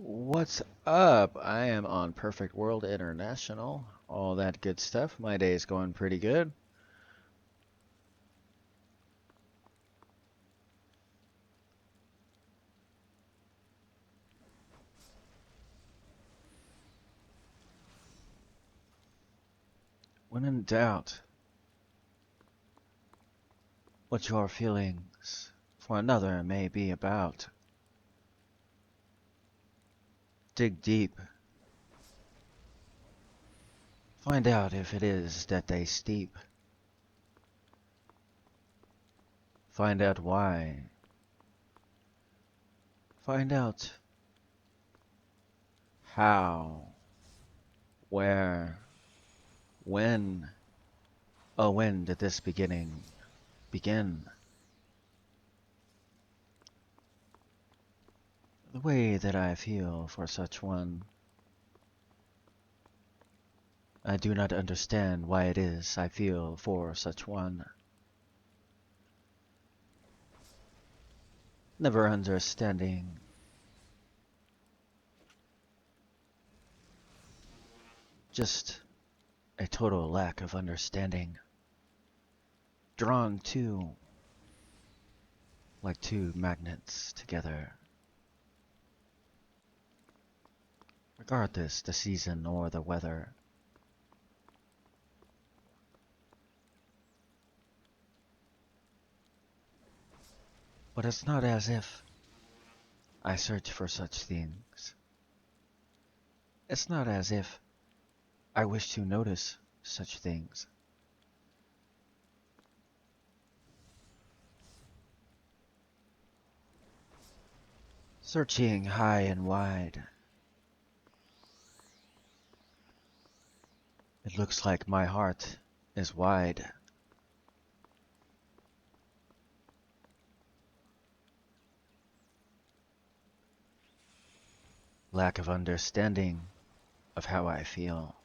What's up? I am on Perfect World International. All that good stuff. My day's going pretty good. When in doubt, what your feelings for another may be about, dig deep. Find out if it is that they steep. Find out why. Find out how, where, when. Oh, when did this beginning begin? The way that I feel for such one, I do not understand why it is I feel for such one. Never understanding. Just a total lack of understanding. Drawn to, like two magnets together. Regardless the season or the weather. But it's not as if I search for such things. It's not as if I wish to notice such things. Searching high and wide. It looks like my heart is wide. Lack of understanding of how I feel.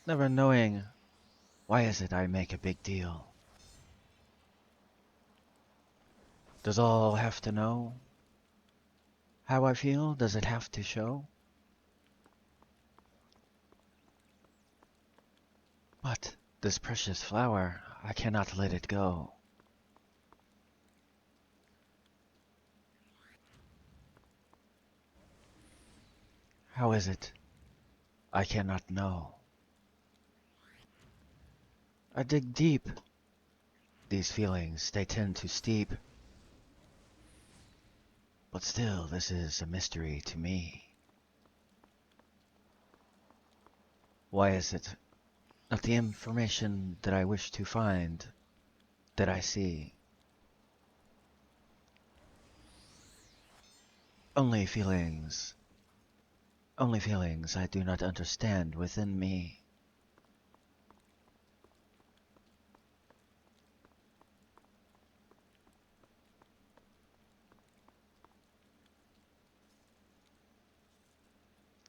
Never knowing why is it I make a big deal. Does all have to know how I feel? Does it have to show? But this precious flower, I cannot let it go. How is it? I cannot know. I dig deep. These feelings, they tend to steep. But still, this is a mystery to me. Why is it not the information that I wish to find that I see? Only feelings I do not understand within me.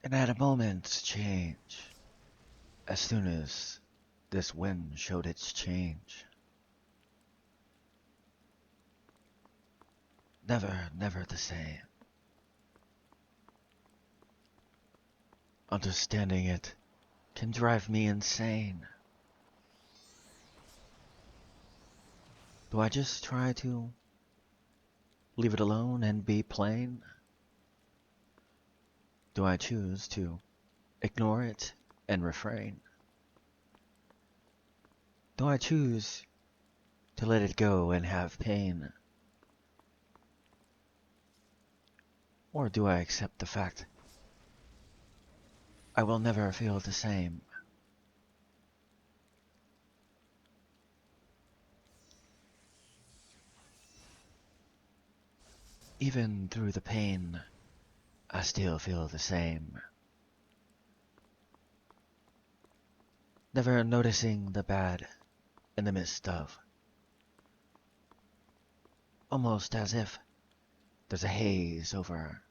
And at a moment's change, as soon as this wind showed its change, never the same. Understanding it can drive me insane. Do I just try to leave it alone and be plain? Do I choose to ignore it and refrain? Do I choose to let it go and have pain? Or do I accept the fact I will never feel the same? Even through the pain, I still feel the same. Never noticing the bad in the midst of. Almost as if there's a haze over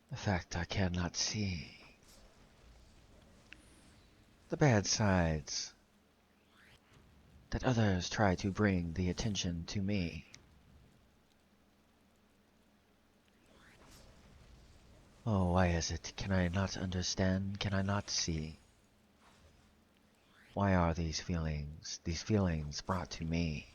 the fact I cannot see. The bad sides that others try to bring the attention to me. Oh, why is it? Can I not understand? Can I not see? Why are these feelings brought to me?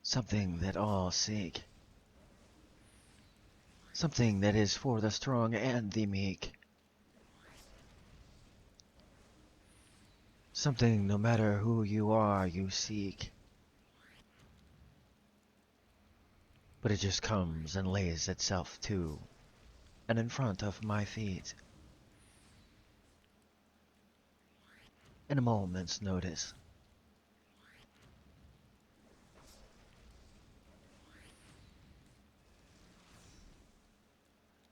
Something that all seek. Something that is for the strong and the meek. Something no matter who you are, you seek. But it just comes and lays itself to, and in front of my feet. In a moment's notice.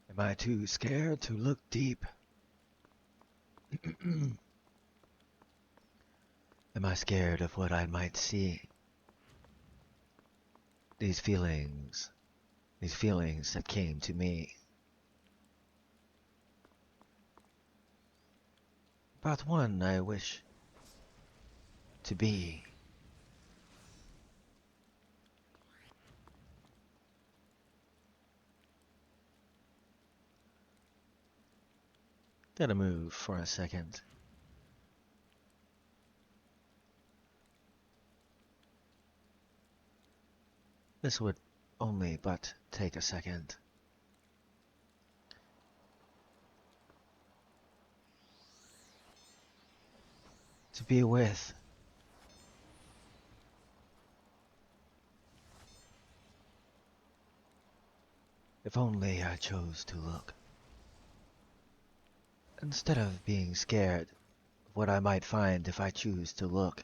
Am I too scared to look deep? Am I scared of what I might see? These feelings that came to me. About one I wish to be. Gotta move for a second. This would only but take a second. To be with. If only I chose to look. Instead of being scared of what I might find if I choose to look.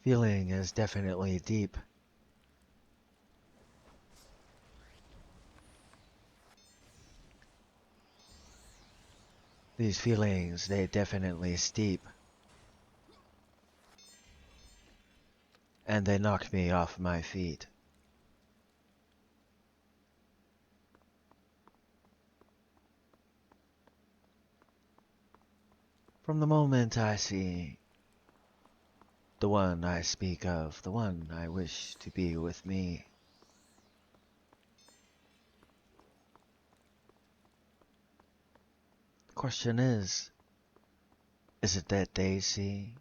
Feeling is definitely deep. These feelings, they definitely steep. And they knock me off my feet. From the moment I see the one I speak of, the one I wish to be with me. The question is it that they see?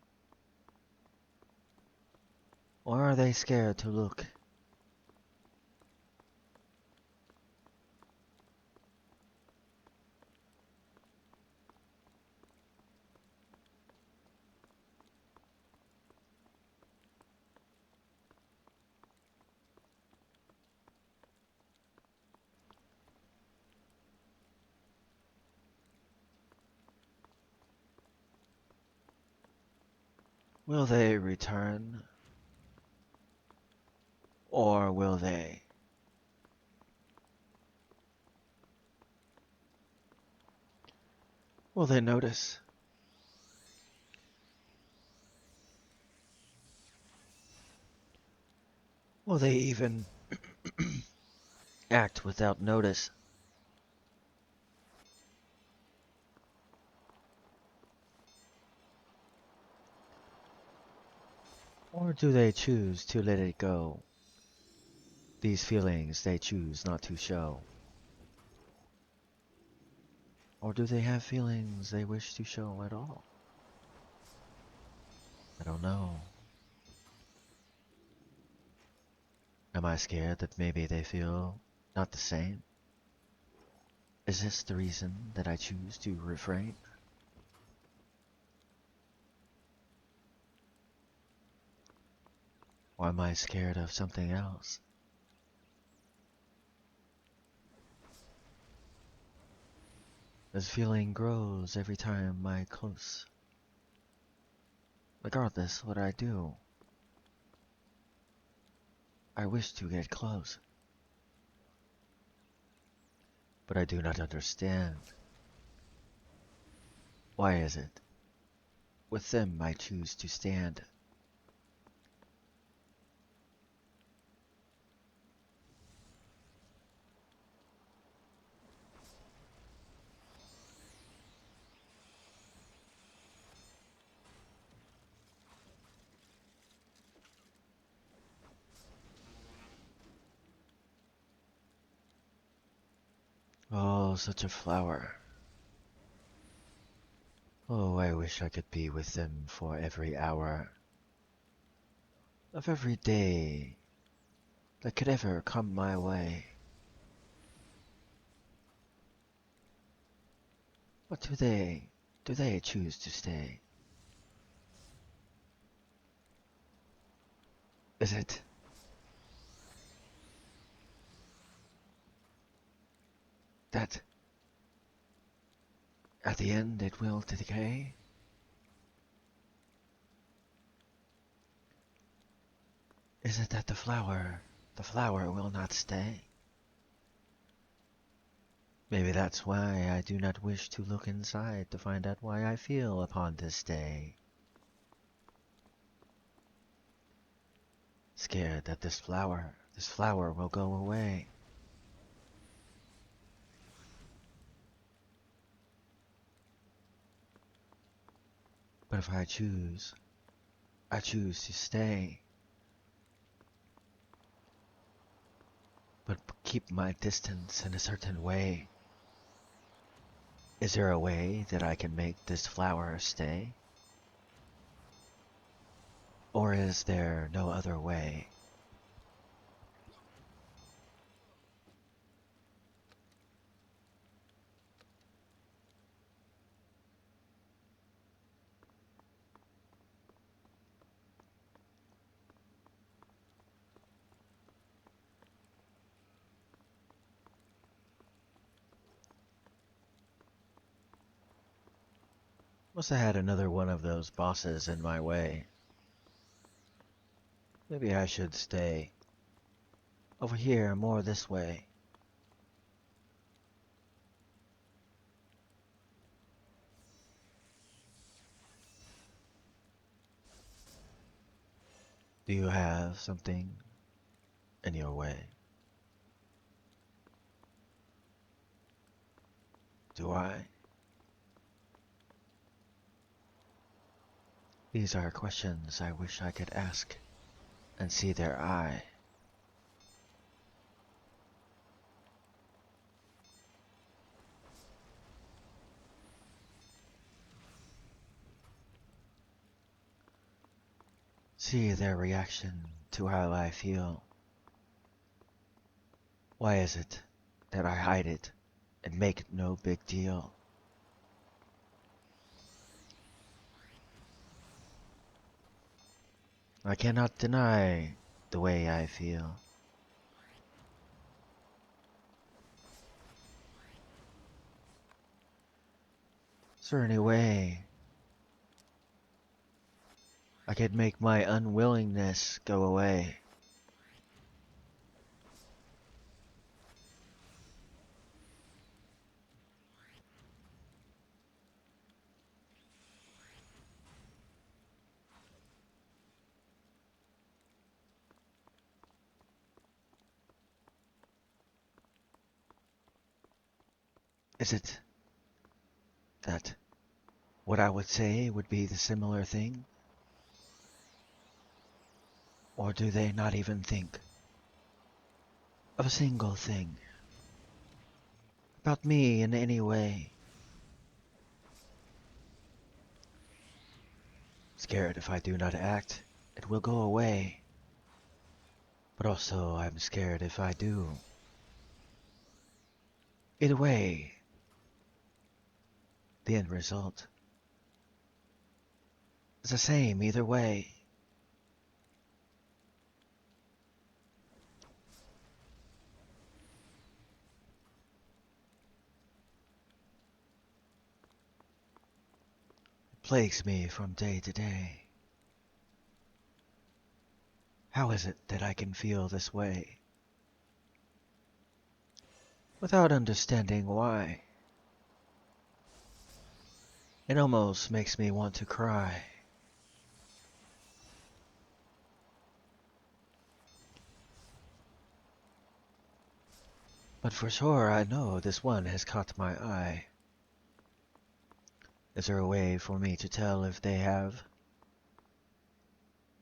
Or are they scared to look? Will they return? Or will they? Will they notice? Will they even act without notice? Or do they choose to let it go? These feelings they choose not to show. Or do they have feelings they wish to show at all? I don't know. Am I scared that maybe they feel not the same? Is this the reason that I choose to refrain? Or am I scared of something else? This feeling grows every time I close. Regardless what I do, I wish to get close. But I do not understand. Why is it? With them I choose to stand. recall such a flower. Oh, I wish I could be with them for every hour of every day that could ever come my way. But do they choose to stay? Is it that at the end it will decay? Is it that the flower will not stay? Maybe that's why I do not wish to look inside to find out why I feel upon this day. Scared that this flower will go away. But if I choose to stay. But keep my distance in a certain way. Is there a way that I can make this flower stay? Or is there no other way? Must have had another one of those bosses in my way. Maybe I should stay. Over here, more this way. Do you have something in your way? Do I? These are questions I wish I could ask and see their eye. See their reaction to how I feel. Why is it that I hide it and make it no big deal? I cannot deny the way I feel. Is there any way I could make my unwillingness go away? Is it that what I would say would be the similar thing? Or do they not even think of a single thing about me in any way? Scared if I do not act, it will go away. But also I'm scared if I do. Either way, the end result is the same either way. It plagues me from day to day. How is it that I can feel this way without understanding why? It almost makes me want to cry. But for sure I know this one has caught my eye. Is there a way for me to tell if they have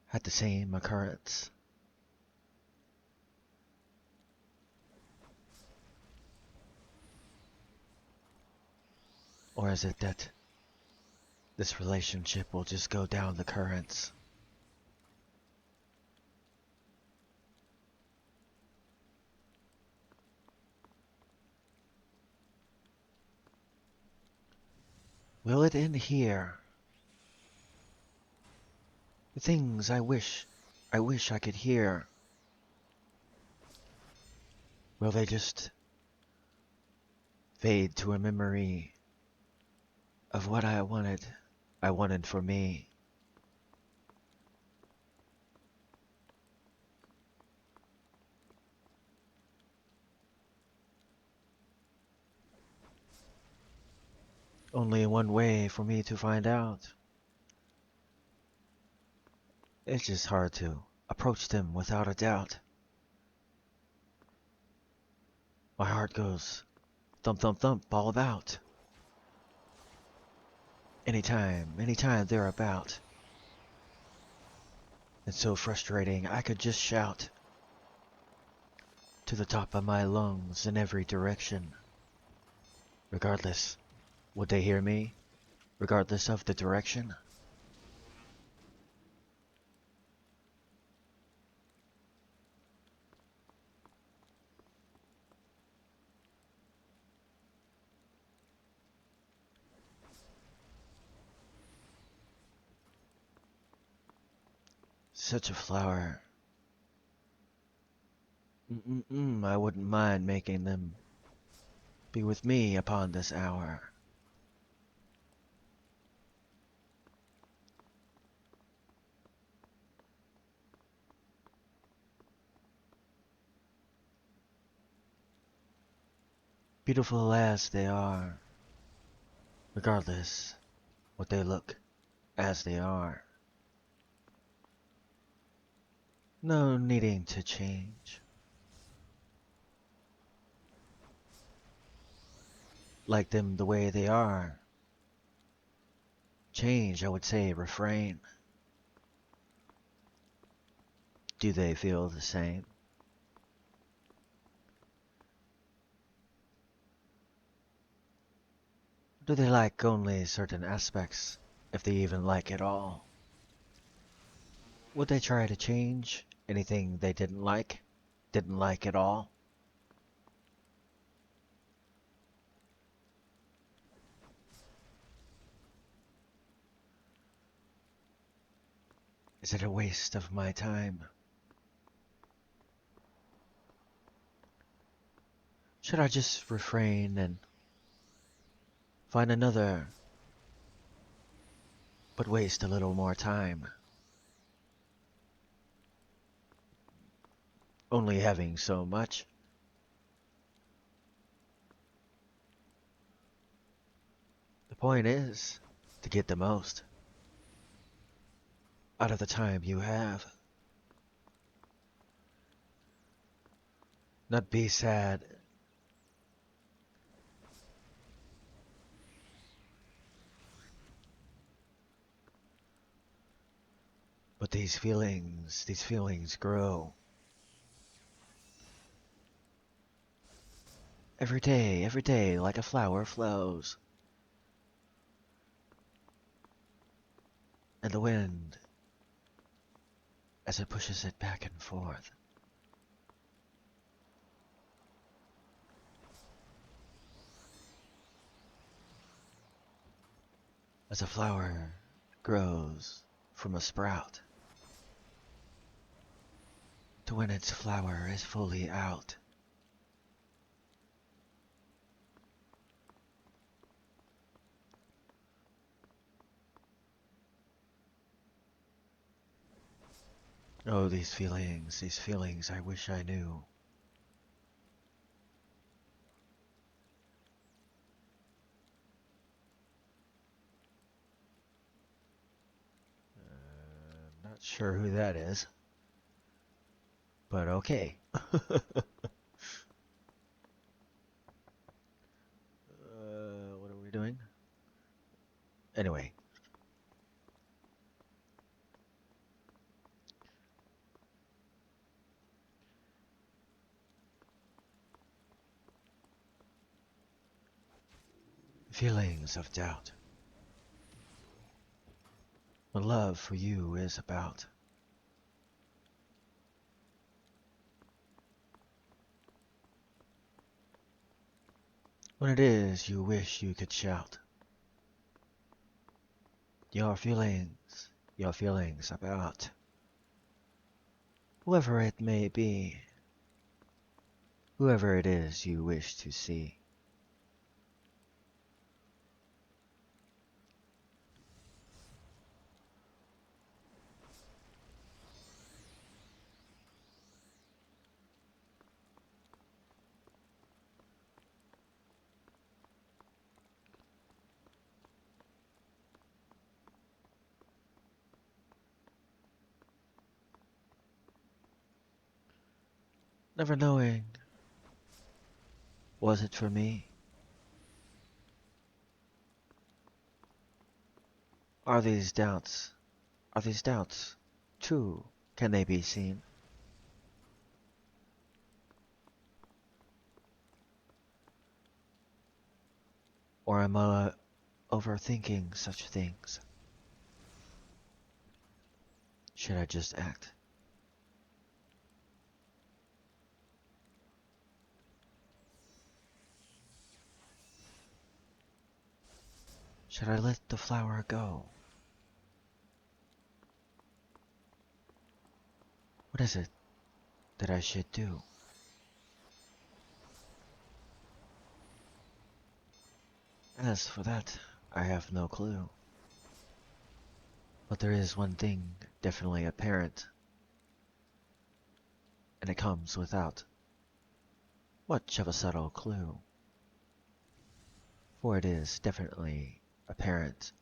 had the same occurrence? Or is it that this relationship will just go down the currents? Will it end here? The things I wish I could hear. Will they just fade to a memory of what I wanted for me? Only one way for me to find out. It's just hard to approach them without a doubt. My heart goes thump, thump, thump all about. Anytime they're about. It's so frustrating, I could just shout to the top of my lungs in every direction. Regardless, would they hear me? Regardless of the direction? Such a flower. I wouldn't mind making them be with me upon this hour. Beautiful as they are, regardless what they look as they are. No needing to change. Like them the way they are. Change, I would say, refrain. Do they feel the same? Do they like only certain aspects, if they even like it all? Would they try to change anything they didn't like at all? Is it a waste of my time? Should I just refrain and find another, but waste a little more time? Only having so much. The point is to get the most out of the time you have. Not be sad. But these feelings grow. Every day, like a flower flows. And the wind, as it pushes it back and forth. As a flower grows from a sprout, to when its flower is fully out. Oh, these feelings I wish I knew. Not sure who that is, but okay. What are we doing? Anyway, feelings of doubt. What love for you is about. When it is you wish you could shout. Your feelings about. Whoever it may be, whoever it is you wish to see. Never knowing, was it for me? Are these doubts, true? Can they be seen? Or am I overthinking such things? Should I just act? Should I let the flower go? What is it that I should do? As for that, I have no clue. But there is one thing definitely apparent, and it comes without much of a subtle clue. For it is definitely apparent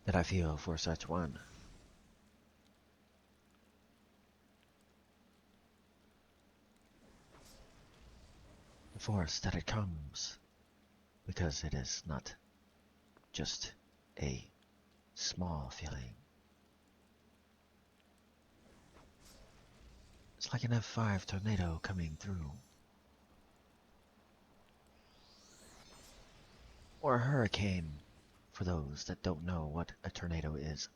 that I feel for such one. The force that it comes, because it is not just a small feeling. It's like an F5 tornado coming through. Or a hurricane, for those that don't know what a tornado is.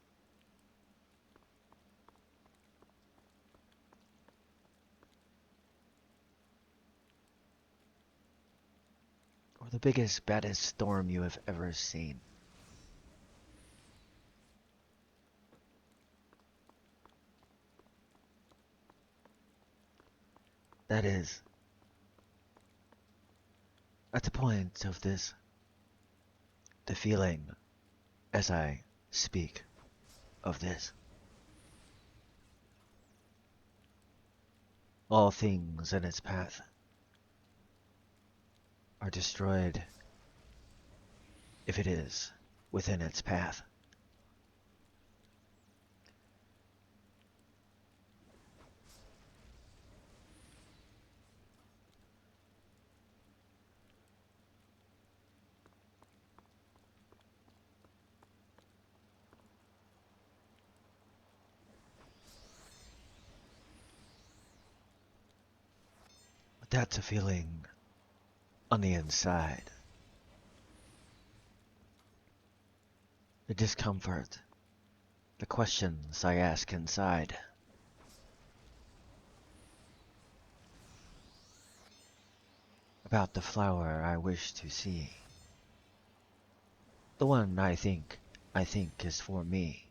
Or the biggest, baddest storm you have ever seen. That is, at the point of this, the feeling, as I speak of this. All things in its path are destroyed if it is within its path. But that's a feeling on the inside. The discomfort, the questions I ask inside. About the flower I wish to see. The one I think is for me.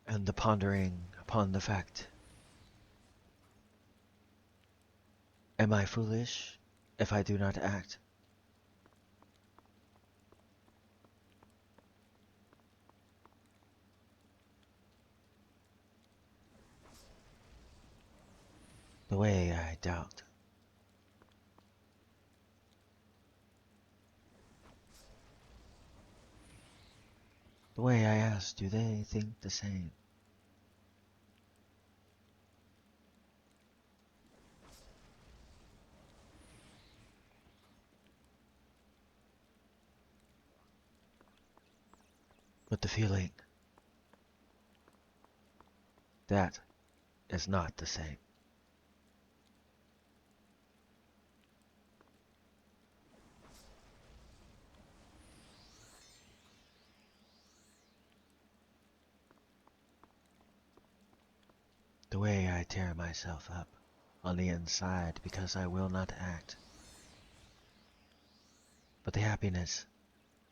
And the pondering upon the fact. Am I foolish if I do not act? The way I doubt. The way I ask, do they think the same? But the feeling, that is not the same. The way I tear myself up on the inside because I will not act. But the happiness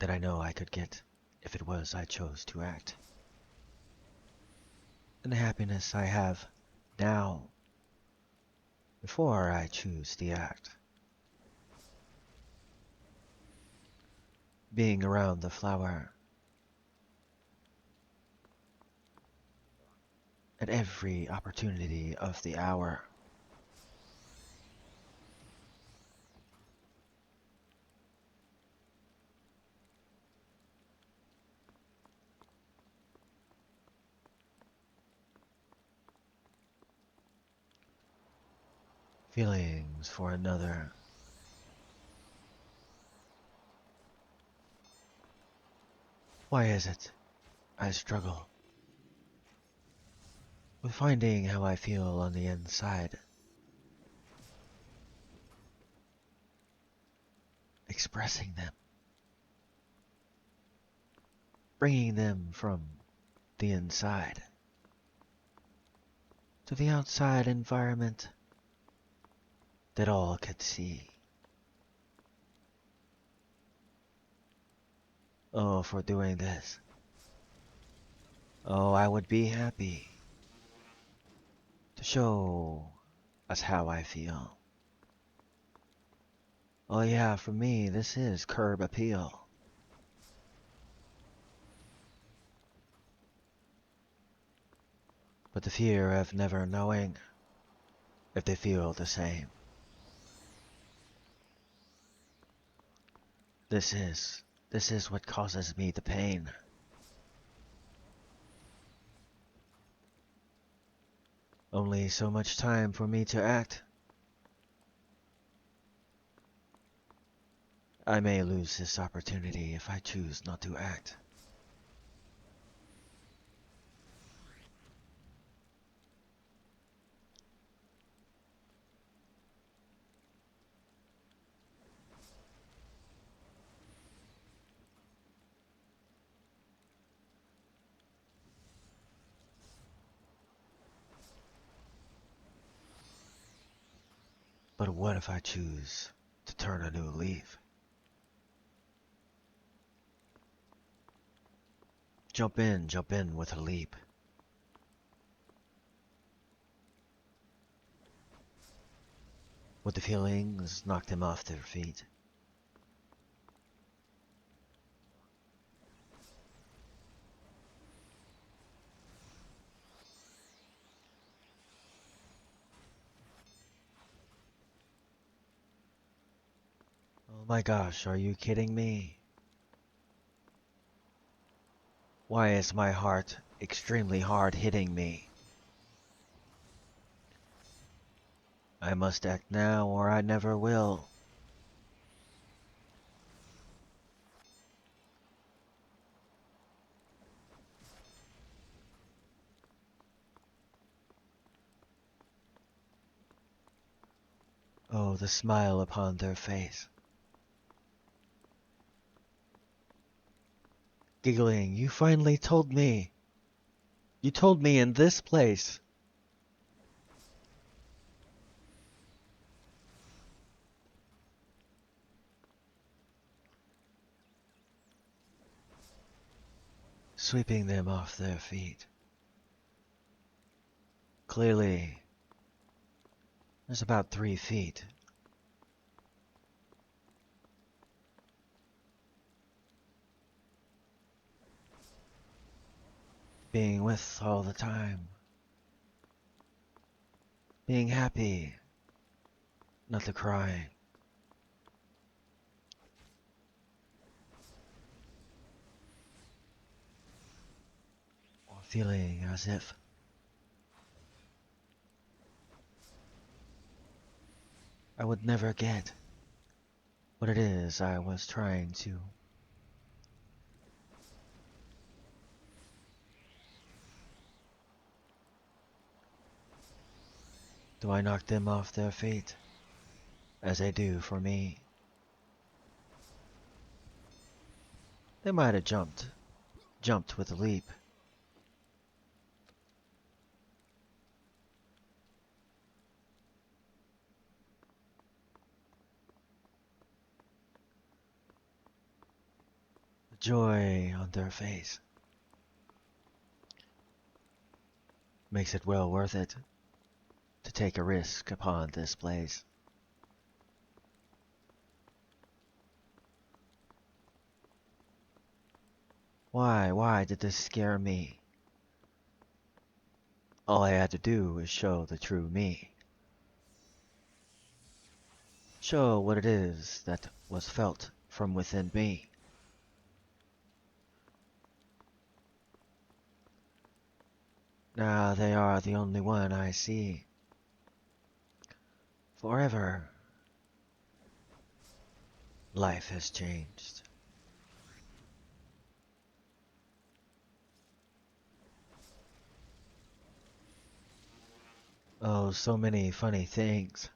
that I know I could get if it was I chose to act. And the happiness I have now before I choose the act. Being around the flower at every opportunity of the hour. Feelings for another. Why is it I struggle with finding how I feel on the inside? Expressing them. Bringing them from the inside to the outside environment that all could see. Oh, for doing this. Oh, I would be happy to show us how I feel. Oh yeah, for me, this is curb appeal. But the fear of never knowing if they feel the same. This is what causes me the pain. Only so much time for me to act. I may lose this opportunity if I choose not to act. But what if I choose to turn a new leaf? Jump in with a leap. Would the feelings knock them off their feet? Oh my gosh, are you kidding me? Why is my heart extremely hard hitting me? I must act now or I never will. Oh, the smile upon their face. Giggling, you finally told me. You told me in this place. Sweeping them off their feet. Clearly, there's about 3 feet. Being with all the time. Being happy, not the crying. Or feeling as if I would never get what it is I was trying to Do I knock them off their feet, as they do for me? They might have jumped with a leap. The joy on their face makes it well worth it to take a risk upon this place. Why did this scare me? All I had to do was show the true me. Show what it is that was felt from within me. Now they are the only one I see. Forever, life has changed. Oh, so many funny things.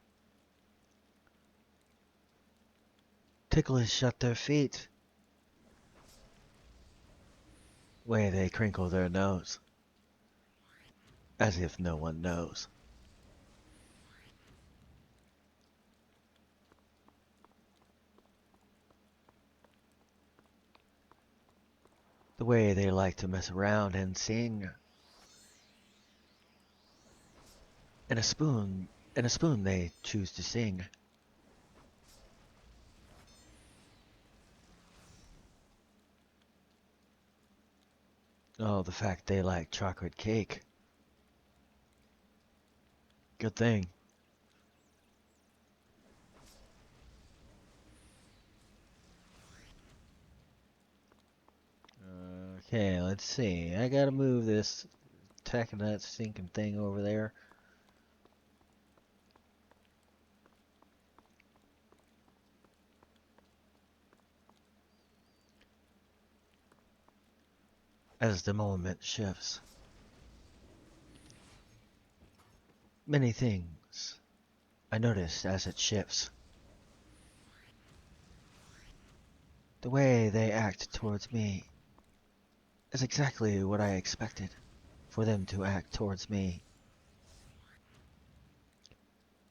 Ticklish at their feet. Way they crinkle their nose. As if no one knows. The way they like to mess around and sing. And a spoon they choose to sing. Oh, the fact they like chocolate cake. Good thing. Okay, let's see. I gotta move this, tacking that stinking thing over there. As the moment shifts. Many things I notice as it shifts. The way they act towards me is exactly what I expected for them to act towards me.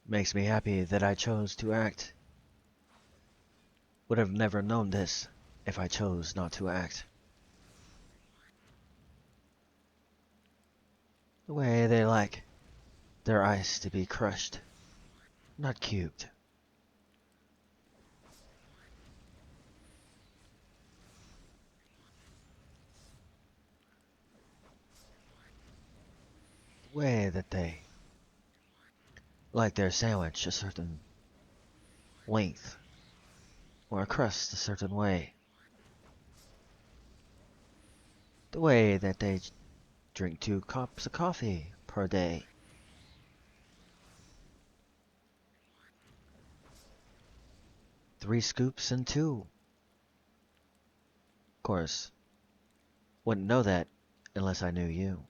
Makes me happy that I chose to act. Would have never known this if I chose not to act. The way they like their ice to be crushed, not cubed. The way that they like their sandwich a certain length, or a crust a certain way. The way that they drink 2 cups of coffee per day. Three scoops and 2. Of course, wouldn't know that unless I knew you.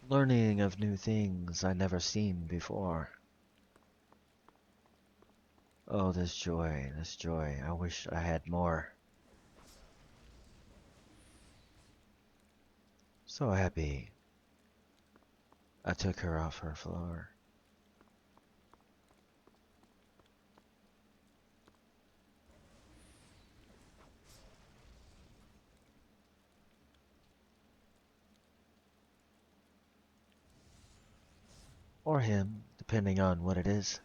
Learning of new things I never seen before. Oh, this joy, I wish I had more. So happy I took her off her floor. Or him, depending on what it is.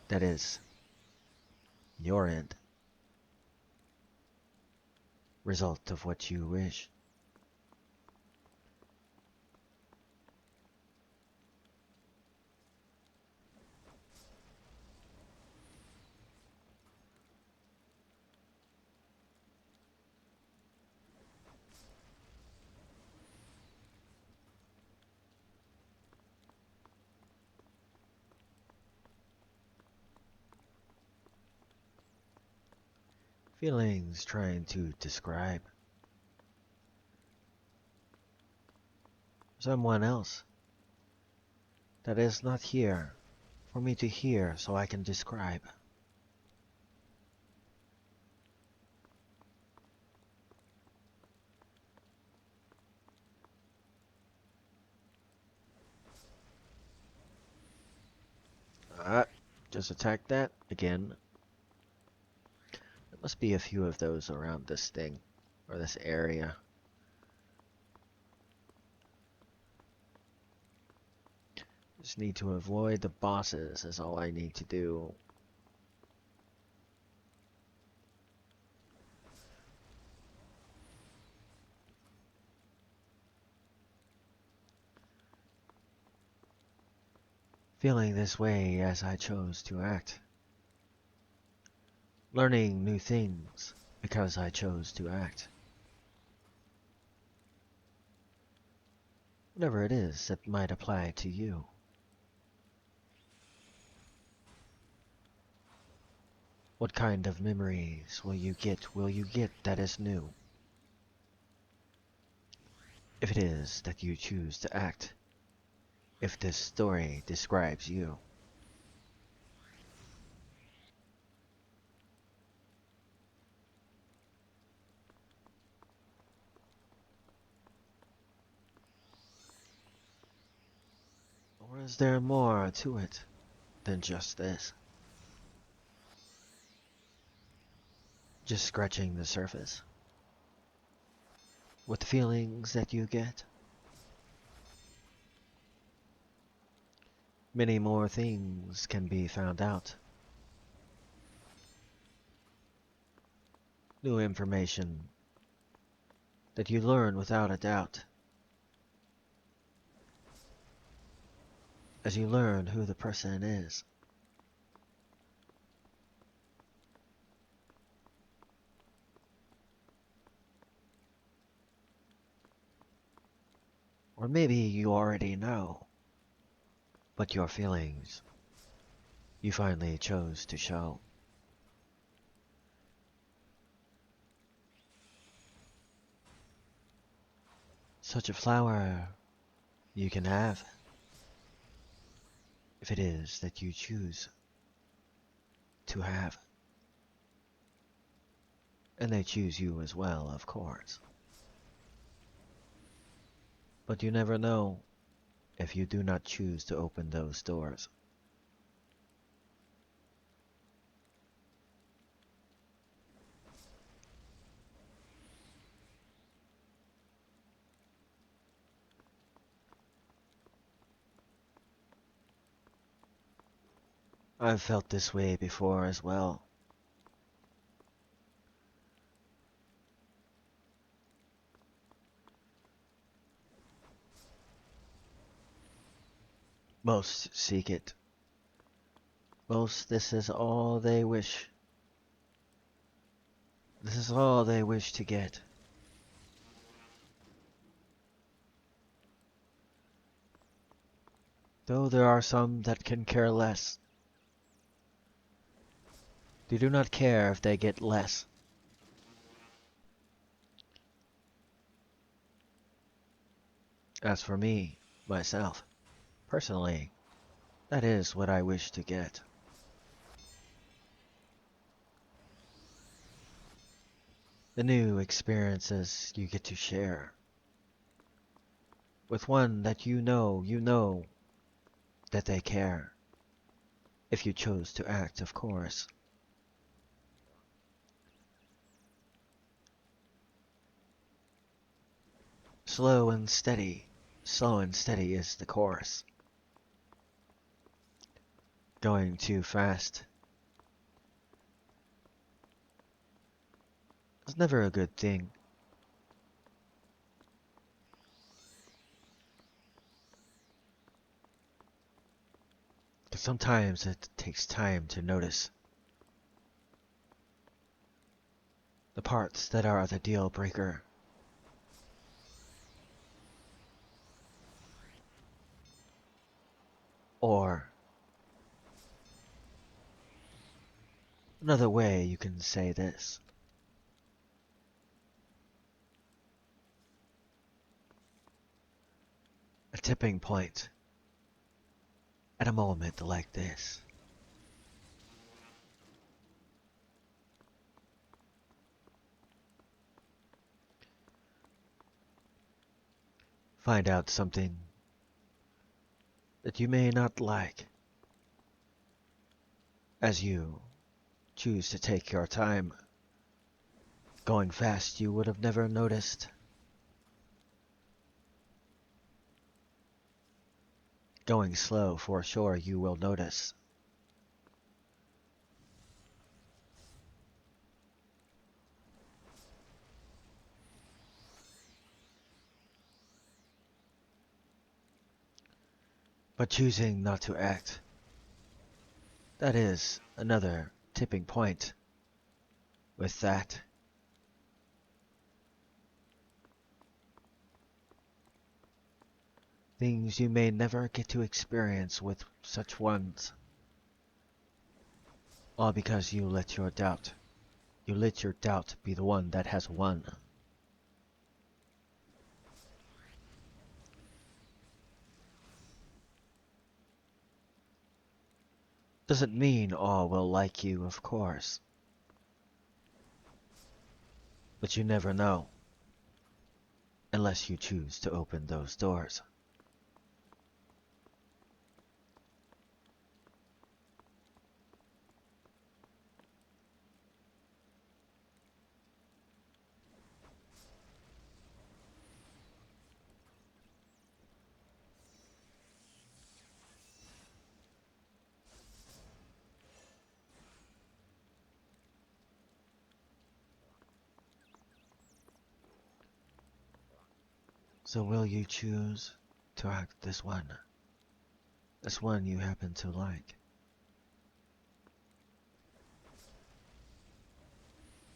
That is, your end. Result of what you wish. Feelings trying to describe someone else that is not here for me to hear so I can describe. Ah, just attack that again. There must be a few of those around this thing, or this area. Just need to avoid the bosses is all I need to do. Feeling this way as I chose to act. Learning new things because I chose to act. Whatever it is that might apply to you. What kind of memories will you get that is new? If it is that you choose to act. If this story describes you. Or is there more to it than just this? Just scratching the surface? With the feelings that you get? Many more things can be found out. New information that you learn without a doubt. As you learn who the person is. Or maybe you already know, but your feelings you finally chose to show. Such a flower you can have, if it is that you choose to have. And they choose you as well, of course. But you never know if you do not choose to open those doors. I've felt this way before as well. Most seek it. Most, this is all they wish. This is all they wish to get. Though there are some that can care less. They do not care if they get less. As for me, myself, personally, that is what I wish to get. The new experiences you get to share. With one that you know that they care. If you chose to act, of course. Slow and steady is the course. Going too fast is never a good thing. But sometimes it takes time to notice the parts that are the deal breaker. Or another way you can say this. tipping point at a moment like this. Find out something that you may not like as you choose to take your time. Going fast, you would have never noticed. Going slow, for sure, you will notice. But choosing not to act, that is another tipping point. With that, things you may never get to experience with such ones. All because you let your doubt be the one that has won. Doesn't mean all will like you, of course. But you never know, unless you choose to open those doors. So will you choose to act this one you happen to like?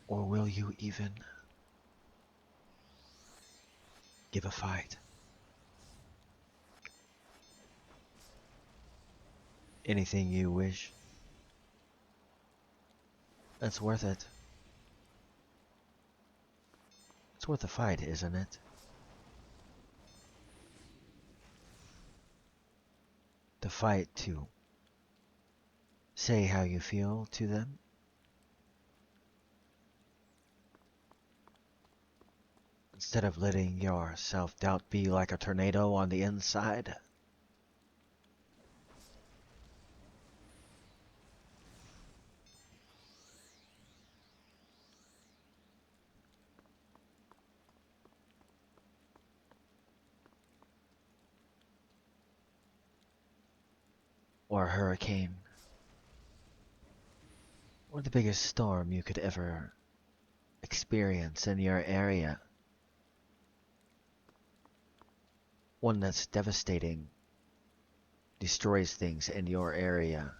Or will you even give a fight? Anything you wish. That's worth it. It's worth a fight, isn't it? The fight to say how you feel to them. Instead of letting your self-doubt be like a tornado on the inside. Or a hurricane. Or the biggest storm you could ever experience in your area. One that's devastating, destroys things in your area.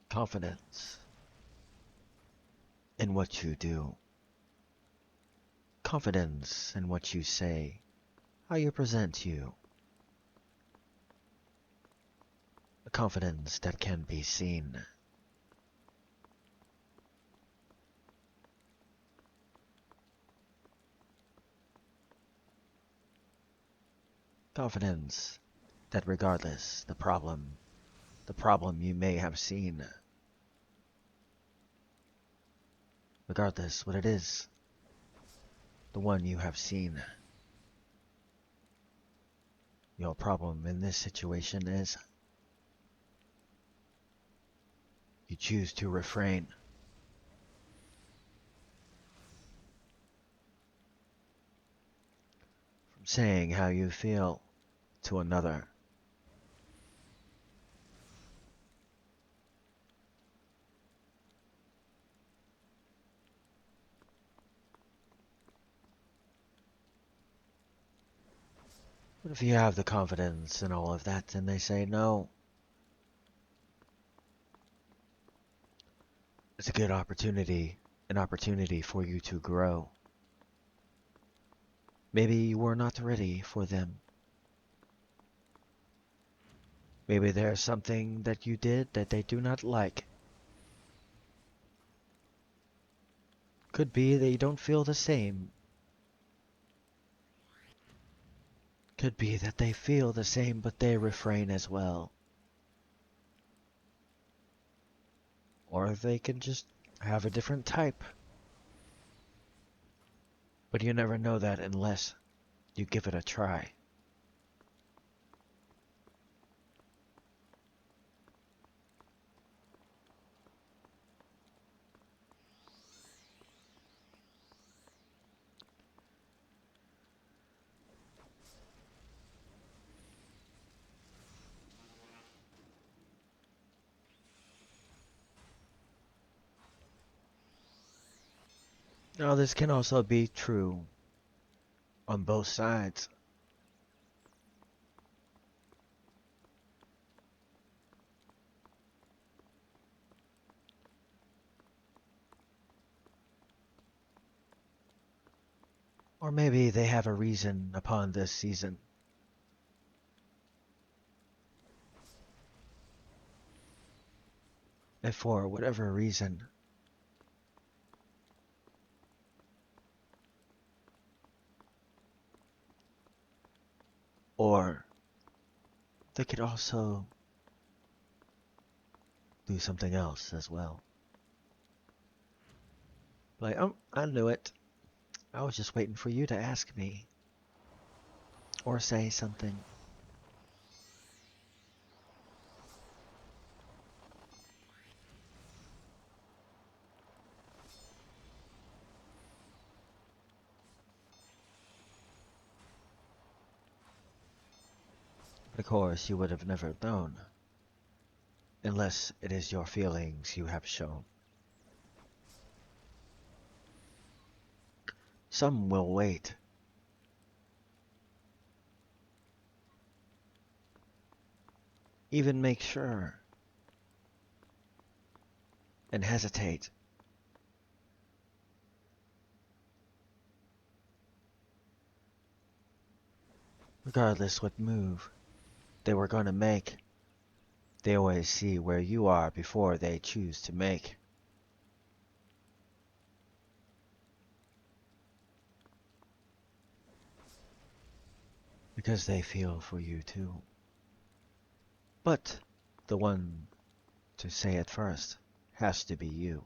Confidence in what you do. Confidence in what you say, how you present you. A confidence that can be seen. Confidence that regardless the problem you may have seen, regardless what it is, the one you have seen, your problem in this situation is you choose to refrain from saying how you feel to another. What if you have the confidence and all of that and they say no? It's a good opportunity, an opportunity for you to grow. Maybe you were not ready for them. Maybe there's something that you did that they do not like. Could be they don't feel the same. Could be that they feel the same but they refrain as well. Or they can just have a different type. But you never know that unless you give it a try. Now, this can also be true on both sides. Or maybe they have a reason upon this season. If for whatever reason, or they could also do something else as well. Like, oh, I knew it. I was just waiting for you to ask me. Or say something. But of course, you would have never known. Unless it is your feelings you have shown. Some will wait. Even make sure. And hesitate. Regardless what move they were going to make, they always see where you are before they choose to make. Because they feel for you too. But the one to say it first has to be you.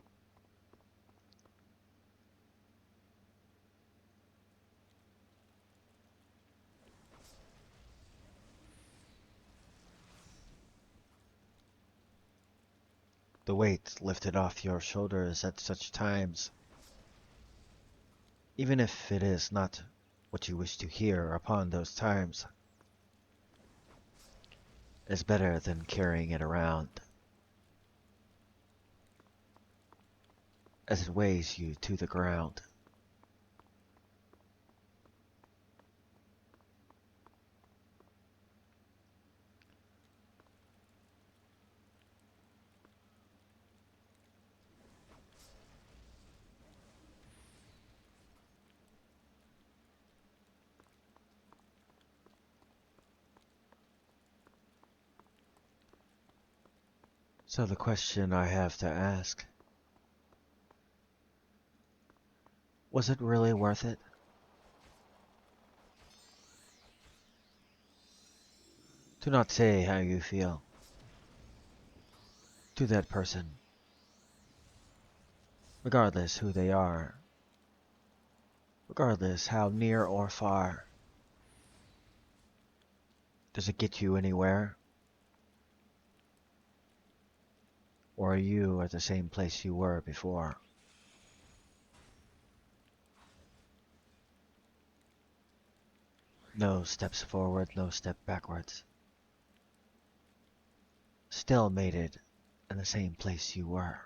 The weight lifted off your shoulders at such times, even if it is not what you wish to hear upon those times, is better than carrying it around, as it weighs you to the ground. So the question I have to ask, was it really worth it? Do not say how you feel to that person, regardless who they are, regardless how near or far. Does it get you anywhere? Or are you at the same place you were before? No steps forward, no step backwards. Still mated in the same place you were.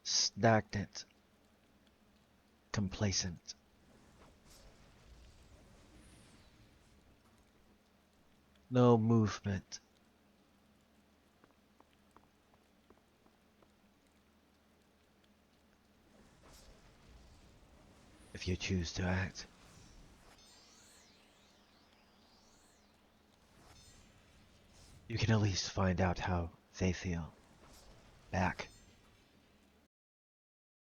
Stagnant. Complacent. No movement. If you choose to act. You can at least find out how they feel. Back